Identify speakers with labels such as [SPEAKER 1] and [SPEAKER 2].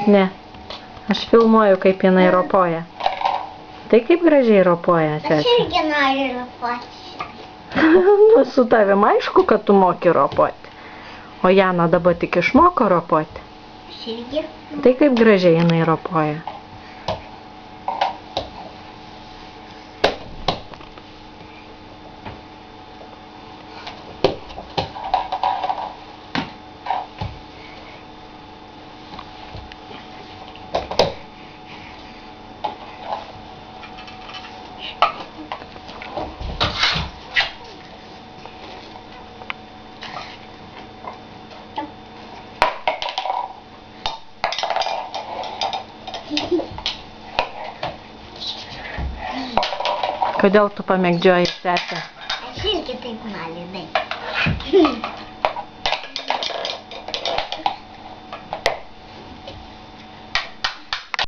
[SPEAKER 1] Ne. Aš filmuoju, kaip jinai ropoja. Tai kaip gražiai ropoja,
[SPEAKER 2] Aš
[SPEAKER 1] Čečia.
[SPEAKER 2] irgi noriu ropoti.
[SPEAKER 1] Nu, su tavim aišku, kad tu moki ropoti. O Jana dabar tik išmoko ropoti.
[SPEAKER 2] Aš irgi.
[SPEAKER 1] Tai kaip gražiai jinai ropoja. Kodėl tu pamėgdžioji sesę?
[SPEAKER 2] Aš irgi taip noriu daryti.